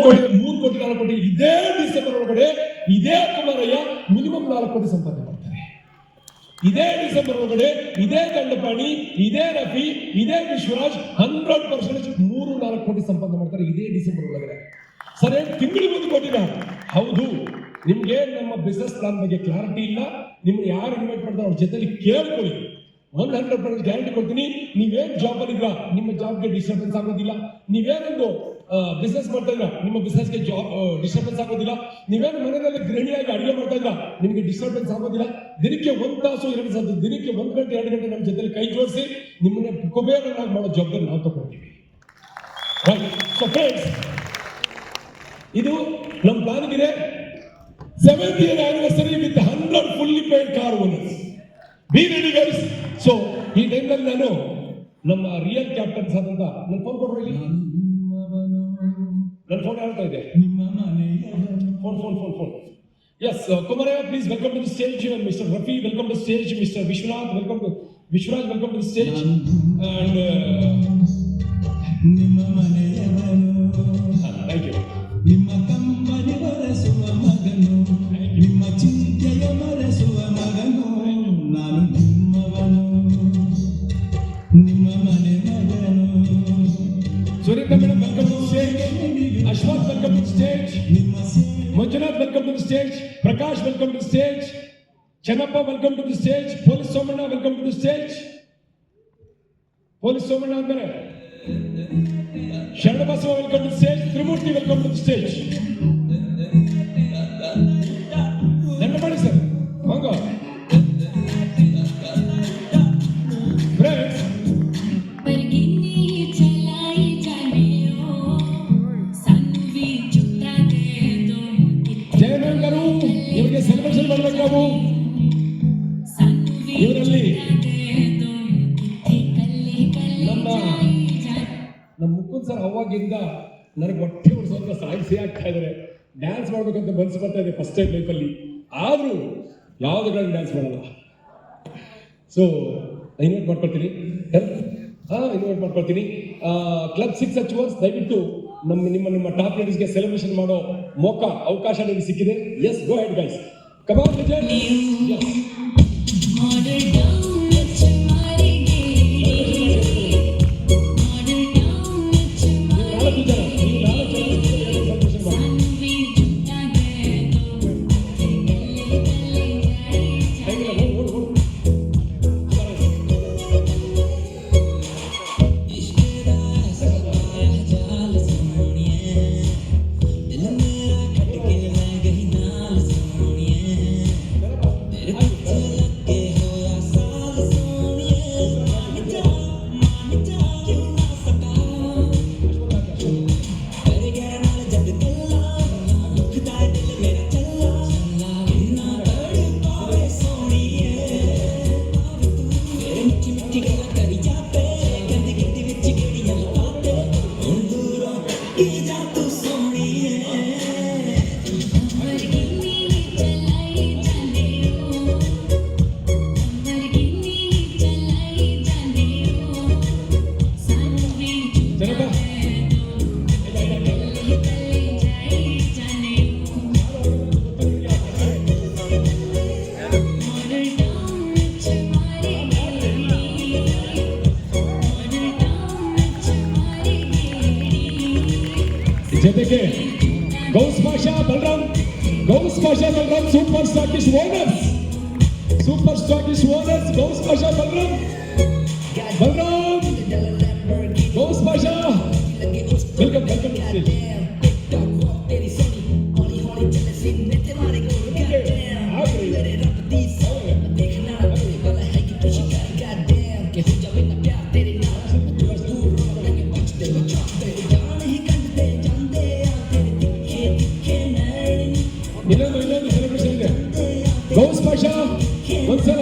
ಕೋಟಿ 3 ಕೋಟಿ 4 ಕೋಟಿ ಇದೇ ಡಿಸೆಂಬರ್ ಒಳಗಡೆ ಇದೇ ಕುಮಾರಯ್ಯ ಮಿನಿಮಮ್ 4 ಕೋಟಿ ಸಂಪಾದನೆ ಮಾಡ್ತಾರೆ. ಇದೇ ಡಿಸೆಂಬರ್ ಒಳಗಡೆ ಇದೇ ದಂಡಪಾಣಿ, ಇದೇ ರಫಿ, ಇದೇ ವಿಶ್ವರಾಜ್ 100% 3-4 ಕೋಟಿ ಸಂಪಾದನೆ ಮಾಡ್ತಾರೆ ಇದೇ ಡಿಸೆಂಬರ್ ಒಳಗಡೆ. ಸರ್ ತಿಂಗಳಿಗೆ 1 ಕೋಟಿನ? ಹೌದು. ನಿಮ್ಗೆ ನಮ್ಮ ಬಿಸ್ನೆಸ್ ಪ್ಲಾನ್ ಬಗ್ಗೆ ಕ್ಲಾರಿಟಿ ಇಲ್ಲ. ನಿಮ್ಗೆ ಯಾರು ಇನ್ವೈಟ್ ಮಾಡ್ತಾರೆ ಅವ್ರ ಜೊತೆಲಿ ಕೇಳ್ಕೊಳ್ಳಿ. 100% ಗ್ಯಾರಂಟಿ ಕೊಡ್ತೀನಿ. ನೀವೇನ್ ಜಾಬ್ ಅಲ್ಲಿ ಇದ್ರ ನಿಮ್ಮ ಜಾಬ್ಗೆ ಡಿಸ್ಟರ್ಬೆನ್ಸ್ ಆಗೋದಿಲ್ಲ. ನೀವೇನೊಂದು ಬಿಸ್ನೆಸ್ ಮಾಡ್ತಾ ಇದ್ರ ನಿಮ್ಮ ಬಿಸ್ನೆಸ್ಗೆ ಜಾಬ್ ಡಿಸ್ಟರ್ಬೆನ್ಸ್ ಆಗೋದಿಲ್ಲ. ನೀವೇನು ಮನೆಯಲ್ಲಿ ಗೃಹಿಣಿಯಾಗಿ ಅಡುಗೆ ಮಾಡ್ತಾ ಇದ್ರ ನಿಮ್ಗೆ ಡಿಸ್ಟರ್ಬೆನ್ಸ್ ಆಗೋದಿಲ್ಲ. ದಿನಕ್ಕೆ 1 ತಾಸು 2 ತಾಸು, ದಿನಕ್ಕೆ 1 ಗಂಟೆ 2 ಗಂಟೆ ನಮ್ಮ ಜೊತೆಲಿ ಕೈ ಜೋಡಿಸಿ ನಿಮ್ಮನ್ನ ಕುಬೇರನಾಗಿ ಮಾಡೋ ಜವಾಬ್ದಾರಿ ನಾವು ತಗೊಳ್ತೀವಿ. ಸೊ ಫ್ರೆಂಡ್ಸ್, ಇದು ನಮ್ಮ ಪ್ಲಾನ್ ಇದೆ. 7th year anniversary with 100 fully paid car owners. Be ready guys. So ಈ ಟೈಮ್ನಲ್ಲಿ ನಾನು ನಮ್ಮ ರಿಯಲ್ ಕ್ಯಾಪ್ಟನ್ಸ್ ಆದಂತ ನನ್ನ ಫೋನ್ ಕೊಡ್ರಿ. ನನ್ನ ಫೋನ್ ಹೇಳ್ತಾ ಇದೆ. Phone. Yes, Kumaraya, please welcome to the stage. Mr. Rafi, welcome to the stage. Mr. Vishwanath, welcome to Vishraj, welcome to the stage. And thank you. Surendra madam, welcome to the stage. Ashwath, welcome to the stage. Manjunath, welcome to the stage. Prakash, welcome to the stage. Chanappa, welcome to the stage. Police Somanna, welcome to the stage. Police Somanna andare. Sharanabasava, welcome to the stage. Trimurti, welcome to the stage. Nandamani sir, vanga. Friends, Jayanagar garu ಇವರಿಗೆ celebration ಮಾಡಬೇಕು. ನಾವು ಇವರಲ್ಲಿ ನಮ್ಮ Mukund sir ಅವಾಗಿಂದ ನನಗೆ ಹೊಟ್ಟೆ ಉಡ್ಸೋಂತ ಸಾಯಿಸಿ ಆಗ್ತಾ ಇದ್ದಾರೆ. ಡ್ಯಾನ್ಸ್ ಮಾಡ್ಬೇಕಂತ ಮನಸ್ಸು ಬರ್ತಾ ಇದೆ ಫಸ್ಟ್ ಟೈಮ್ ಲೈಫಲ್ಲಿ. ಆದ್ರೂ ಯಾವ್ದುಗಳಲ್ಲಿ ಡ್ಯಾನ್ಸ್ ಮಾಡಲ್ಲ. ಸೊ ಇನ್ವೈಟ್ ಮಾಡ್ಕೊಳ್ತೀನಿ. ಇನ್ವೈಟ್ ಮಾಡ್ಕೊಳ್ತೀನಿ. ಕ್ಲಬ್ 6 ಅಚೀವರ್ಸ್, ದಯವಿಟ್ಟು ನಿಮ್ಮ ಟಾಪ್ ಲೀಡರ್ಸ್ಗೆ ಸೆಲೆಬ್ರೇಷನ್ ಮಾಡೋ ಅವಕಾಶ ನಿಮಗೆ ಸಿಕ್ಕಿದೆ. Yes, go ahead guys, come on legend. ಜೊತೆಗೆ Ghouse Pasha Balaram, super stockist owners, Ghouse Pasha Balaram, Ghouse Pasha, welcome ಇನ್ನೊಂದು ಸೆಲೆಬ್ರೇಷನ್ ಇದೆ. ಗೌಸ್ ಪಾಷಾ ಒಂದ್ಸಲ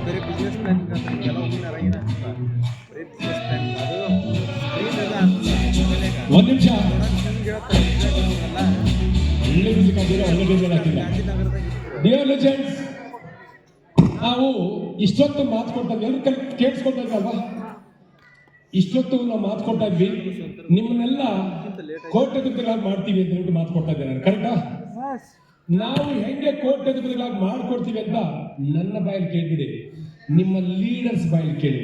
ಬೇರೆ ಬಿಸ್ನೆಸ್ ಪ್ಲಾನ್ ಎಲ್ಲ ಹೋಗಿನಾರ ಏನ ಬರೀ ಬಿಸ್ನೆಸ್ ಪ್ಲಾನ್ ಅದು ಒಂದ್ ನಿಮಿಷ ಗಾಂಧಿನಗರದಾಗ ಒಳ್ಳೆ ಮ್ಯೂಸಿಕ್ ಹಾಕಿದ್ರೆ ಒಳ್ಳೆ ಬೇಜಾರು ಹಾಕಿಲ್ಲ. ಡಿಯರ್ ಲೆಜೆಂಡ್ಸ್, ನಾವು ಇಷ್ಟೊತ್ತು ಮಾತು ಕೊಡ್ತಾ ಎಲ್ಲರೂ ಕೇಳಿಸ್ಕೊಳ್ತಾ ಇದ್ರಲ್ವಾ? ಇಷ್ಟೊತ್ತು ನಾವು ಮಾತು ಕೊಡ್ತಾ ಇದ್ವಿ, ನಿಮ್ಮನ್ನೆಲ್ಲ ಕೋಟ್ಯಧಿಪತಿಗಳಾಗಿ ಮಾಡ್ತೀವಿ ಅಂತ ಹೇಳ್ಬಿಟ್ಟು ಮಾತು ಕೊಡ್ತಾ ಇದ್ದೇನೆ, ಕರೆಕ್ಟಾ? ನಾವು ಹೆಂಗೆ ಕೋಟ್ಯಧಿಪತಿಗಳಾಗಿ ಮಾಡ್ಕೊಡ್ತೀವಿ ಅಂತ ನನ್ನ ಬಾಯಲ್ಲಿ ಕೇಳ್ಬಿಡಿ, ನಿಮ್ಮ ಲೀಡರ್ಸ್ ಬಾಯಲ್ಲಿ ಕೇಳಿ.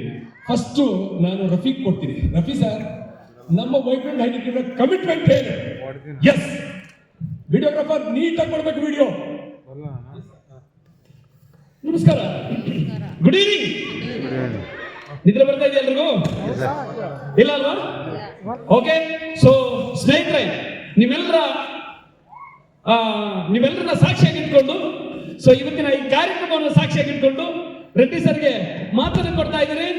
ಫಸ್ಟ್ ನಾನು ರಫೀಕ್ ಕೊಡ್ತೀನಿ. ರಫಿ ಸರ್, ನಮ್ಮ ವೈಬ್ರೆಂಟ್ ಹೈಡಿಗೆ ಕಮಿಟ್ಮೆಂಟ್ ಏನು? ಎಸ್, ವಿಡಿಯೋಗ್ರಾಫರ್ ನೀಟಾಗಿ ಕೊಡ್ಬೇಕು ವಿಡಿಯೋ. ನಮಸ್ಕಾರ, ಗುಡ್ ಈವ್ನಿಂಗ್. ನಿದ್ರೆ ಬರ್ತಾ ಇದೆಯಾ ಎಲ್ರಿಗೂ? ಇಲ್ಲ ಅಲ್ವಾ? ಓಕೆ, ಸೊ ಸ್ನೇಹಿತರೆ, ನೀವೆಲ್ಲರನ್ನ ಸಾಕ್ಷಿಯಾಗಿಟ್ಕೊಂಡು, ಸೊ ಇವತ್ತಿನ ಈ ಕಾರ್ಯಕ್ರಮವನ್ನು ಸಾಕ್ಷಿಯಾಗಿಟ್ಕೊಂಡು ರೆಡ್ಡಿ ಸರ್ಗೆ ಮಾತನ್ನು ಕೊಡ್ತಾ ಇದ್ದೀರಿ.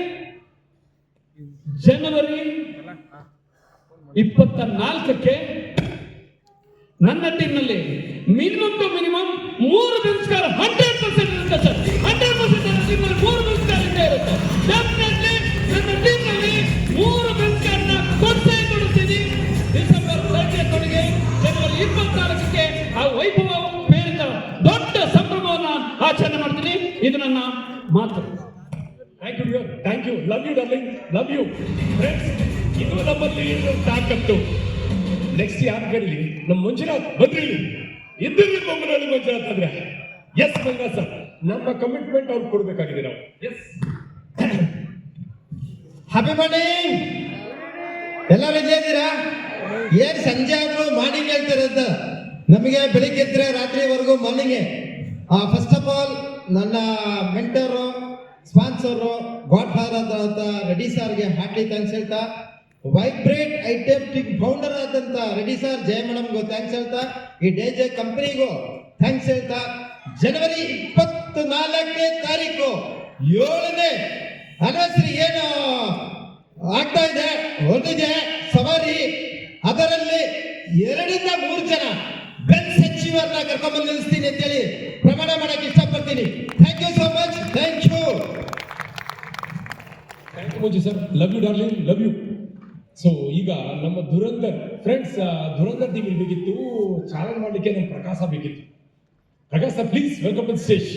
ಜನವರಿ 24ಕ್ಕೆ ನನ್ನ ಟೀಮ್ನಲ್ಲಿ ಮಿನಿಮಮ್ ಟು ಮಿನಿಮಮ್ 3 ಪುರಸ್ಕಾರ 100% ಇರುತ್ತೆ ಸರ್. 100% ಟೀಮ್ನಲ್ಲಿ 3 ಪುರಸ್ಕಾರ ಇದ್ದೇ ಇರುತ್ತೆ. ಡೆಫಿನೆಟ್ಲಿ ನನ್ನ ಟೀಮ್ನಲ್ಲಿ 3 ಪುರಸ್ಕಾರನ ಕೊಡ್ತೀನಿ. ಡಿಸೆಂಬರ್ 30ಕ್ಕೆ ಜನವರಿ 24ಕ್ಕೆ ಆ ವೈಭವ ಪ್ರೇರಿತ ದೊಡ್ಡ ಸಂಭ್ರಮವನ್ನು ಆಚರಣೆ ಮಾಡ್ತೀನಿ. ಇದು ನನ್ನ ಮಾತು. Thank you, thank you, love you darling, love you friends. ಇದು ನಮ್ಮಲ್ಲಿ ತಾಕತ್ತು. ನೆಕ್ಸ್ಟ್ ಯಾರು ಕರೀಲಿ? ನಮ್ಮ ಮಂಜುನಾಥ್ ಬಂದ್ರಿ, ಇದ್ದಿರಲಿ ಬೊಮ್ಮನಹಳ್ಳಿ ಮಂಜುನಾಥ್ ಅಂದ್ರೆ. ಎಸ್ ಮಂಜುನಾಥ್ ಸರ್, ನಮ್ಮ ಕಮಿಟ್ಮೆಂಟ್ ಅವ್ರು ಕೊಡ್ಬೇಕಾಗಿದೆ ನಾವು. Yes, happy morning. ಎಲ್ಲರೂ ಇಲ್ಲೇ ಇದ್ದೀರಾ? ಏನ್ ಸಂಜೆ ಆದ್ರೂ ಮಾರ್ನಿಂಗ್ ಹೇಳ್ತಿರೋದ? ನಮಗೆ ಬೆಳಿಗ್ಗೆ ಎದ್ರೆ ರಾತ್ರಿವರೆಗೂ ಮಾರ್ನಿಂಗ್. ಫಸ್ಟ್ ಆಫ್ ಆಲ್ ನನ್ನ ಮೆಂಟರು, ಸ್ಪಾನ್ಸರು, ಗಾಡ್ ಫಾದರ್ ಆದಂತ ರೆಡ್ಡಿ ಸರ್ಗೆ ಹಾರ್ಟ್ಲಿ ಥ್ಯಾಂಕ್ಸ್ ಹೇಳ್ತಾ, ವೈಬ್ರೇಟ್ ಐಟೆಪ್ಟಿಕ್ ಫೌಂಡರ್ ಆದಂತ ರೆಡ್ಡಿ ಸರ್, ಜಯ ಮೇಡಮ್ಗೂ ಥ್ಯಾಂಕ್ಸ್ ಹೇಳ್ತಾ, ಈ ಡೇಜೆ ಕಂಪನಿಗೂ ಥ್ಯಾಂಕ್ಸ್ ಹೇಳ್ತಾ, ಜನವರಿ 24ನೇ ತಾರೀಕು 7ನೇ ಅನಿವರ್ಸರಿ ಏನು ಆಗ್ತಾ ಇದೆ, ಹೊರದಿದೆ ಸವಾರಿ, ಅದರಲ್ಲಿ 2ರಿಂದ 3 ಜನ ಬೆನ್ ಸಚಿವರನ್ನ ಕರ್ಕೊಂಡ್ಬಂದು ನಿಲ್ಲಿಸ್ತೀನಿ ಅಂತೇಳಿ ಪ್ರಮಾಣ ಮಾಡಕ್ಕೆ ಇಷ್ಟಪಡ್ತೀನಿ. Thank you so much. Thank you Manju sir, love you darling, love you. So ಈಗ ನಮ್ಮ ಧುರಂಧರ್ ಫ್ರೆಂಡ್ಸ್, ಧುರಂಧರ್ ಟೀಮ್ ಬೇಕಿತ್ತು, ಚಾಲೆಂಜ್ ಮಾಡಲಿಕ್ಕೆ ನಮ್ಮ ಪ್ರಕಾಶ ಬೇಕಿತ್ತು. Prakash sir, please welcome to stage.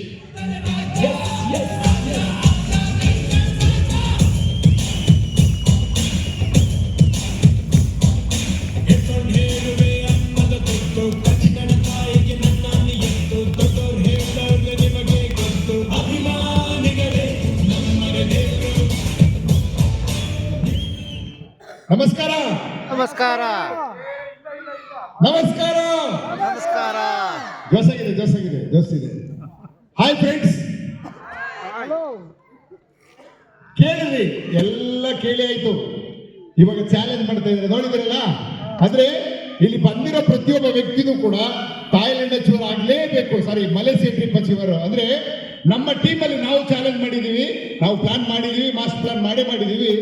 ನಮಸ್ಕಾರ ನಮಸ್ಕಾರ ನಮಸ್ಕಾರ ನಮಸ್ಕಾರ. ಜೋಸಾಗಿದೆ. ಹಾಯ್ ಫ್ರೆಂಡ್ಸ್, ಕೇಳಿದ್ರಿ, ಎಲ್ಲ ಕೇಳಿ ಆಯ್ತು. ಇವಾಗ ಚಾಲೆಂಜ್ ಮಾಡ್ತಾ ಇದ್ದಾರೆ ನೋಡಿದ್ರಲ್ಲ. ಆದ್ರೆ ಇಲ್ಲಿ ಬಂದಿರೋ ಪ್ರತಿಯೊಬ್ಬ ವ್ಯಕ್ತಿನೂ ಕೂಡ ಥಾಯ್ಲೆಂಡ್ ಅಚೀವರ್ ಆಗ್ಲೇಬೇಕು. ಸಾರಿ, ಮಲೇಸಿಯಾ ಟ್ರಿಪ್ ಅಚೀವರ್. ಅಂದ್ರೆ ನಮ್ಮ ಟೀಮ್ ಅಲ್ಲಿ ನಾವು ಚಾಲೆಂಜ್ ಮಾಡಿದೀವಿ, ನಾವು ಪ್ಲಾನ್ ಮಾಡಿದೀವಿ, ಮಾಸ್ಟರ್ ಪ್ಲಾನ್ ಮಾಡಿದೀವಿ.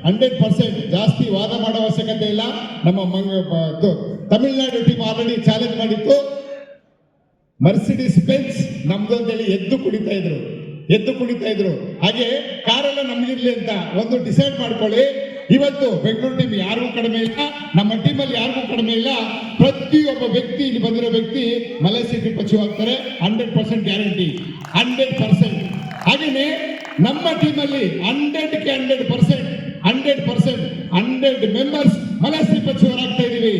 100% ಜಾಸ್ತಿ ವಾದ ಮಾಡೋ ಅವಶ್ಯಕತೆ ಇಲ್ಲ. ನಮ್ಮ ತಮಿಳುನಾಡು ಟೀಮ್ ಆಲ್ರೆಡಿ ಚಾಲೆಂಜ್ ಮಾಡಿತ್ತು. ಮರ್ಸಿಡಿಸ್ ಬೆಂಜ್ ನಮ್ದು ಅಂತೇಳಿ ಎದ್ದು ಕುಣಿತಾ ಇದ್ರು. ಹಾಗೆ ಕಾರೆಲ್ಲ ನಮ್ಗಿರ್ಲಿ ಅಂತ ಒಂದು ಡಿಸೈಡ್ ಮಾಡ್ಕೊಳ್ಳಿ. ಇವತ್ತು ಬೆಂಗಳೂರು ಟೀಮ್ ಯಾರಿಗೂ ಕಡಿಮೆ ಇಲ್ಲ, ನಮ್ಮ ಟೀಮಲ್ಲಿ ಯಾರಿಗೂ ಕಡಿಮೆ ಇಲ್ಲ. ಪ್ರತಿಯೊಬ್ಬ ವ್ಯಕ್ತಿ, ಇಲ್ಲಿ ಬಂದಿರೋ ವ್ಯಕ್ತಿ ಮಲೇಸಿಯಾ ಟ್ರಿಪ್ ಅಚೀವ್ ಆಗ್ತಾರೆ. 100% ಗ್ಯಾರಂಟಿ, 100%. ಹಾಗೇನೆ ನಮ್ಮ ಟೀಮಲ್ಲಿ 100 ಮೆಂಬರ್ಸ್ ಮಲೇಸಿಯಾ ಟ್ರಿಪ್ ಅಚೀವರ್ ಆಗ್ತಾ ಇದೀವಿ.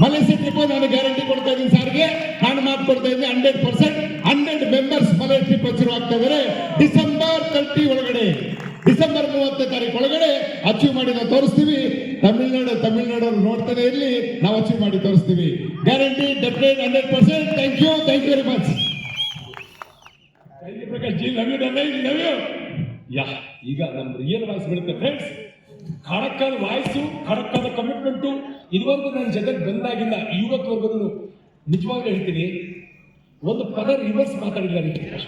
ಮಲೇಸಿಯಾ ಟ್ರಿಪ್ ನಾನು ಗ್ಯಾರಂಟಿ ಕೊಡ್ತಾ ಇದ್ದೀನಿ ಸಾರ್ಗೆ, ನಾನು ಮಾತು ಕೊಡ್ತಾ ಇದ್ದೀನಿ. 100% ಮೆಂಬರ್ಸ್ ಮಲೇಸಿಯಾ ಟ್ರಿಪ್ ಅಚೀವ್ ಆಗ್ತಾ ಇದ್ದಾರೆ. ಡಿಸೆಂಬರ್ 30 ಒಳಗಡೆ, ಡಿಸೆಂಬರ್ 30 ತಾರೀಕು ಒಳಗಡೆ ಅಚೀವ್ ಮಾಡಿ ನಾವು ತೋರಿಸ್ತೀವಿ. ತಮಿಳುನಾಡು ನೋಡ್ತಾನೆ ಇರಲಿ, ನಾವು ಅಚೀವ್ ಮಾಡಿ ತೋರಿಸ್ತೀವಿ. Guarantee, definite, 100%. Thank you very much. Prakash ji, love you. Yeah, ಈಗ ನಮ್ಮ ರಿಯಲ್ ವಾಯ್ಸ್ ಬರುತ್ತೆ ಫ್ರೆಂಡ್ಸ್. ಖಡಕ್ಕಾದ ವಾಯ್ಸು, ಖಡಕ್ಕಾದ ಕಮಿಟ್ಮೆಂಟು ಇದುವರೆಗೂ ನನ್ನ ಜೊತೆಗೆ ಬಂದಾಗಿಲ್ಲ. ಇವತ್ತುವರೆಗೂ ನಿಜವಾಗ್ಲೂ ಹೇಳ್ತೀನಿ, ಒಂದು ಪದ ರಿವರ್ಸ್ ಮಾತಾಡಿಲ್ಲ.